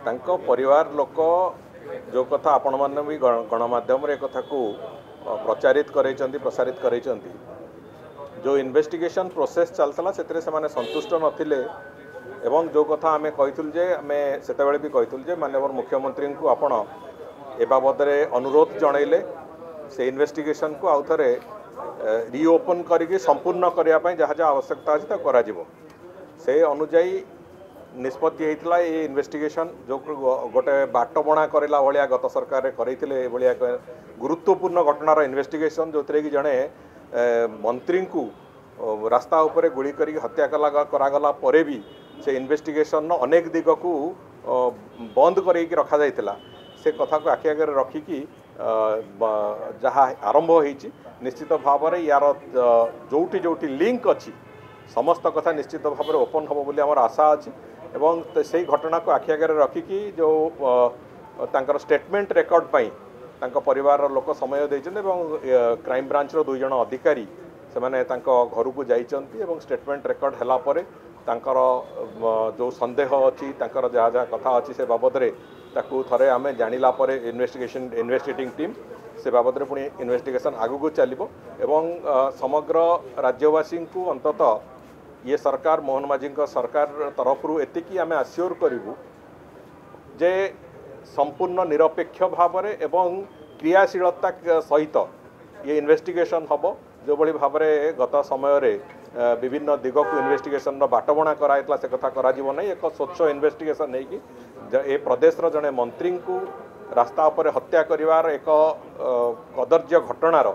तांको परिवार लोक जो कथा आपण मैंने भी गणमाध्यम कथा को प्रचारित करैचंती प्रसारित करैचंती जो इन्वेस्टिगेशन प्रोसेस चलता से संतुष्ट नथिले एवं जो कथा आमे कहिथुल जे आमे सेतेबेले भी कहिथुल जे माननीय मुख्यमंत्री को आपण ए बाबद अनुरोध जनइले से इन्वेस्टिगेशन को आउ थरे रिओपन करके संपूर्ण करने जहाँ जहाँ आवश्यकता अच्छी करा से अनुजाई निष्पत्ति होता ये इन्वेस्टिगेशन जो गोटे बाट बणा करला भाया गत सरकार करते गुरुत्वपूर्ण घटनार इन्वेस्टिगेशन जो थे कि जड़े मंत्री को रास्ता उपरे गुड़ी कर हत्या करागला परे भी से इन्वेस्टिगेशन अनेक दिग को बंद कर रखा जाइथिला से कथा को आखि आगे रखिकी जहाँ आरंभ होती निश्चित भाव में यार जोटी जोटी लिंक अच्छी समस्त कथा निश्चित भाव में ओपन हम बोली आमर आशा अच्छी एवं से घटना को आखि आगे रखिकी जो तांकर स्टेटमेंट रेकर्ड पाई तांको परिवार लोक समय देइछन एवं क्राइम ब्रांच रो दुई जण अधिकारी से माने तांको घर को जाइछन्ती एवं स्टेटमेंट रेकर्ड हला परे तांकर जो संदेह अच्छी तांकर जहाँ जहाँ कथा अच्छी से बाबद रे ताकू थरे आमे जानिला परे इन्वेस्टिगेटिंग टीम से बाबद रे पुणी इन्वेस्टिगेशन आगु को चलिबो एवं समग्र राज्यवासी को अंततः ये सरकार मोहन माझी सरकार तरफ एतिकी आमे आश्योर करूँ जे संपूर्ण निरपेक्ष भाव में एवं क्रियाशीलता सहित ये इन्वेस्टिगेशन हम जो बड़ी भाव में गत समय रे विभिन्न दिग को इन्वेस्टिगेशन बाटबणा कराइला से कथा करा जीवो नहीं एक स्वच्छ इन्वेस्टिगेशन नहीं कि ए प्रदेश रो जने मंत्री को रास्ता पर हत्या करिवार एक कदर्य घटनार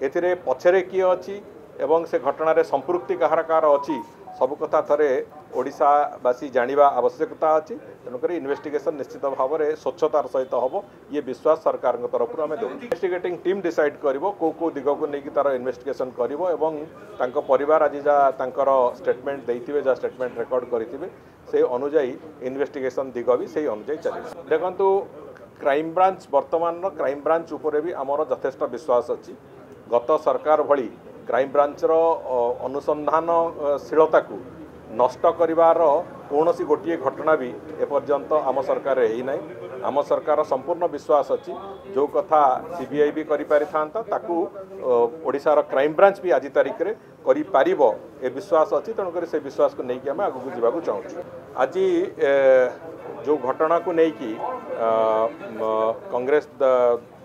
एथिरे पछरे किए अछि एवं से घटनार संपृक्ति कहार कहार अच्छी सब कथा थरे ओडिशावासी जानिबा आवश्यकता अच्छी तेणुक इन्वेस्टिगेशन निश्चित भाव में स्वच्छतार सहित हम ये विश्वास सरकार तरफ आम दे इन्वेस्टिगेटिंग टीम डिसाइड करिवो को दिग को लेकिन तार इन्वेस्टिगेशन करिवो एवं तांको परिवार आज जहाँ तांकर स्टेटमेंट देइथिबे जहाँ स्टेटमेंट रेकर्ड करिथिबे से अनुजाई इन्वेस्टिगेशन दिग भी से अनुजाई चलिए देखंतु क्राइम ब्रांच वर्तमान क्राइम ब्रांच उपरे भी आमर यथेष्ट विश्वास अच्छी गत सरकार भली क्राइम ब्रांचर अनुसंधानशीलता को नष्ट करिवार कौन सी गोटे घटना भी एपर्यंत आम सरकार है आम सरकार संपूर्ण विश्वास अच्छी जो कथा सीबीआई भी करि पारि थांता ताकू ओडिशार क्राइम ब्रांच भी आज तारीख रे करि पारिबो ए विश्वास अच्छी तेणुक से विश्वास को लेकिन आम आगू जावाक चाहूँ आज जो घटना को लेकिन कांग्रेस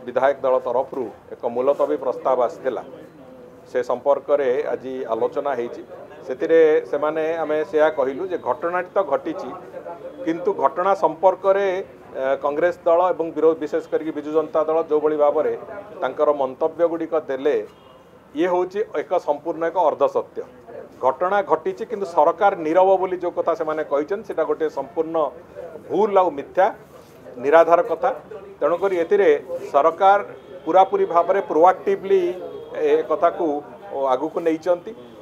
विधायक दल तरफ एक मुलतवी प्रस्ताव आसाला से संपर्क रे आज आलोचना से माने आमे सेया कहिलु जे घटना तो घटी किंतु घटना संपर्क रे कांग्रेस दल एवं विरोध विशेष करके विजु जनता दल जो बड़ी भाव में तांकर मंतव्य गुड़िक देले ये हूँ एक संपूर्ण एक अर्धसत्य घटना घटी किंतु सरकार नीरव बोली जो कथा से माने कहिचन सेटा गोटे संपूर्ण भूल आ मिथ्या निराधार कथा तेणुक एथिरे सरकार पूरापूरी भाव में प्रोआक्टिवली ए कथा को आगु को नहीं